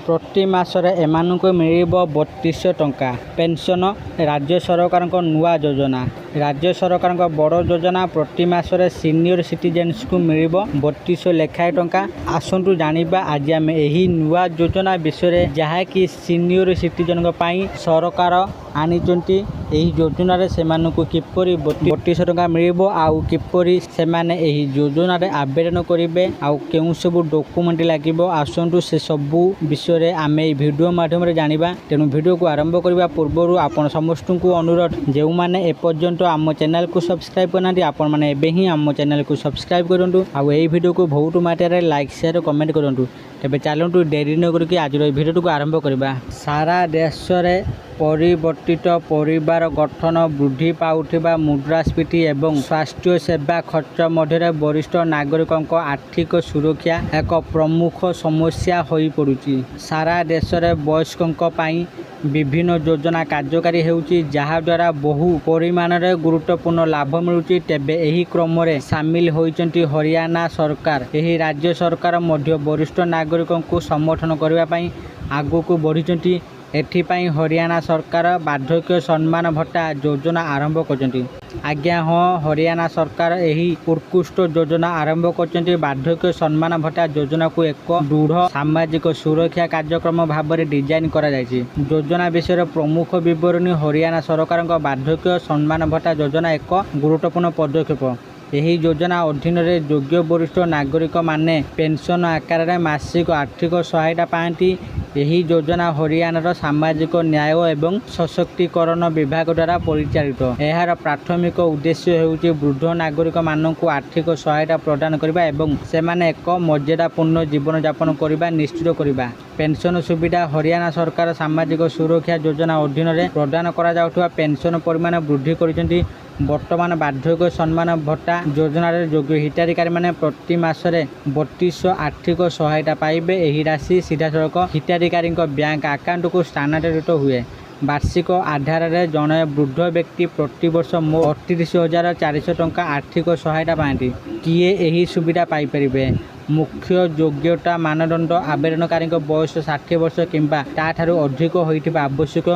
प्रति मासरे एमानकु मिलिबो 3200 टंका। पेंशन राज्य सरकार नुआ योजना। राज्य सरकार बड़ योजना प्रति मासरे सीनियर सिटीजन्स को मिलिबो 3200 लेखाए टंका। आसंतु जानिबा आज आमे एही नुआ योजना विषय जहाँ कि सीनियर सिटीजन पाई सरकार आनिचंती। एही योजना रे सेमानकु किपरि 3200 टंका मिलिबो आउ किपरि सेमाने एही योजना रे आवेदन करिवे आउ केउ सब डॉक्यूमेंट लागिबो। आसंतु से सबु विषय आमे वीडियो माध्यम रे जानिबा। तेनु वीडियो को आरंभ करबा पूर्वरु आपण समस्त को अनुरोध जेउ माने ए पर्यंत आम चैनल को सब्सक्राइब करनांती आपण माने एबे ही आम चैनल को सब्सक्राइब करंतु आउ एही वीडियो को बहुत मात्रा लाइक शेयर कमेंट करंतु। तेबे चलंतु देरी न करके आज वीडियो को आरंभ करबा। सारा देश रे परिवर्तित परिवार गठन वृद्धि पाउथिबा मुद्रास्फीति एवं स्वास्थ्य सेवा खर्च मध्य वरिष्ठ नागरिकों आर्थिक सुरक्षा एक प्रमुख समस्या होई पड़ुची। सारा देश रे वयस्कों पाई विभिन्न योजना कार्यकारी हेउची जहा द्वारा बहु परिमाण रे गुरुत्वपूर्ण लाभ मिलुची। तेबे एही क्रम रे शामिल होइचंती हरियाणा सरकार। एही राज्य सरकार मध्य वरिष्ठ नागरिकों को समर्थन करबा पई आगो को बढ़िचंती। एथिपाई हरियाणा सरकार बार्धक्य सम्मान भत्ता योजना आरंभ करचंती। आज्ञा हाँ, हरियाणा सरकार एही उत्कृष्ट योजना आरंभ करचंती। बार्धक्य सम्मान भत्ता योजना को एक दृढ़ सामाजिक सुरक्षा कार्यक्रम भाव में डिजाइन करा जायछि। योजना विषय प्रमुख विवरणी हरियाणा सरकार बार्धक्य सम्मान भत्ता योजना एक गुरुत्वपूर्ण पदक्षेप। यही योजना अधीन रे योग्य वरिष्ठ नागरिक माने पेंशन आकार रे मासिक आर्थिक सहायता पाती। यही योजना हरियाणा सामाजिक न्याय एवं सशक्तिकरण विभाग द्वारा परिचालित। यार प्राथमिक उद्देश्य हेउची वृद्ध नागरिक मानक आर्थिक सहायता प्रदान करबा एवं सेमाने एक मर्यादापूर्ण जीवन यापन करबा निश्चित करबा। पेंशन सुविधा हरियाणा सरकार सामाजिक सुरक्षा योजना अधीन रे प्रदान करा जाउथवा पेंशन परिमाण वृद्धि करिसेंती। वर्तमान बार्धक्य सम्मान भत्ता योजना रे योग्य हिताधिकारी माने प्रति मासरे 3200 आर्थिक सहायता पाइबे। एही राशि सीधा सड़क हिताधिकारी बैंक अकाउंट को स्थानांतरित हुए। वार्षिक आधार रे जने वृद्ध व्यक्ति प्रति वर्ष 38,400 टंका आर्थिक सहायता पाती। किए एही सुविधा पाई परिबे? मुख्य योग्यता मानदंड आवेदनकारी बयस 60 वर्ष किंबा ताठारु अधिक होइथिबा आवश्यक।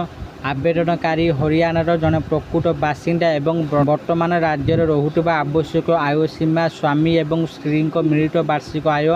आवेदनकारी हरियाणार जने प्रकृत बासिंदा एवं वर्तमान राज्य में रहुथिबा आवश्यक आय सीमा स्वामी एवं स्त्री मिलित वार्षिक आय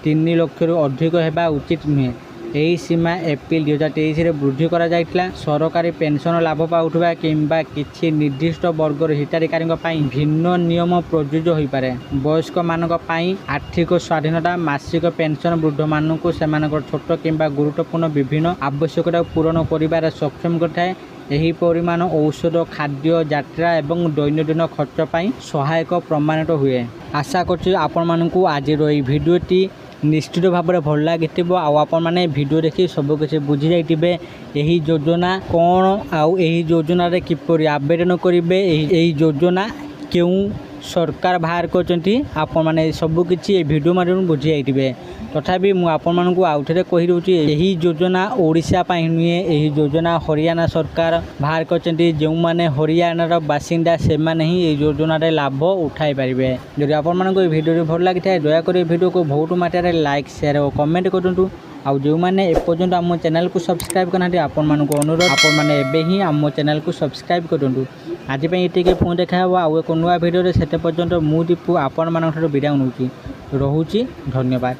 3 लाख रु अधिक हेबा उचित नुहे। यही सीमा एप्रिल 2023 रे वृद्धि करा जायतिला। सरकारी पेंशन लाभ पाउथिबा किंबा किछि निर्दिष्ट वर्गर हिताधिकारी भिन्न नियम प्रযোज्य होई पारे। वयस्क मानक पाई आर्थिक स्वाधीनता मासिक पेंशन वृद्ध मानक सेमानकर छोट किंबा गुरुत्वपूर्ण विभिन्न आवश्यकता पूरण करिबार सक्षम करथाय। यही परिमाण औषध खाद्य यात्रा एवं दैनंदिन खर्च पाई सहायक प्रमाणित हुए। आशा करछि आपण मानकु आज रही वीडियोटी निश्चित भाव में भल लगी आपण मैंने वीडियो देखी सबकि बुझी जाइए। यही योजना कौन आउ यही योजना रे किपरि आवेदन करेंगे, यही योजना क्यों सरकार बाहर करचंती आपण माने सबकि वीडियो माध्यम बुझी जाइए। तथापि मु आपण मानकु आउथरे कहि दउची यही योजना ओडिशा पाई नुहे। यही योजना हरियाणा सरकार बाहर करचंती। जो माने हरियाणार बासिंदा से माने ही यही योजना रे लाभ उठाई पारिबे। जदि आपण मानकु वीडियो भल लागि थाए दया करी वीडियो को बहुत मात्रा लाइक शेयर और कमेंट करंतु। आउ जो माने एपर्यंत आम चैनल को सब्सक्राइब करना आपण मानकु अनुरोध आपण माने एबे ही आम चैनल को सब्सक्राइब करंतु। आज पे ये फोन देखा आउ एक नुआ वीडियो से पर्यंत मु दीपू आपण मान विदा नौची। रहुची धन्यवाद।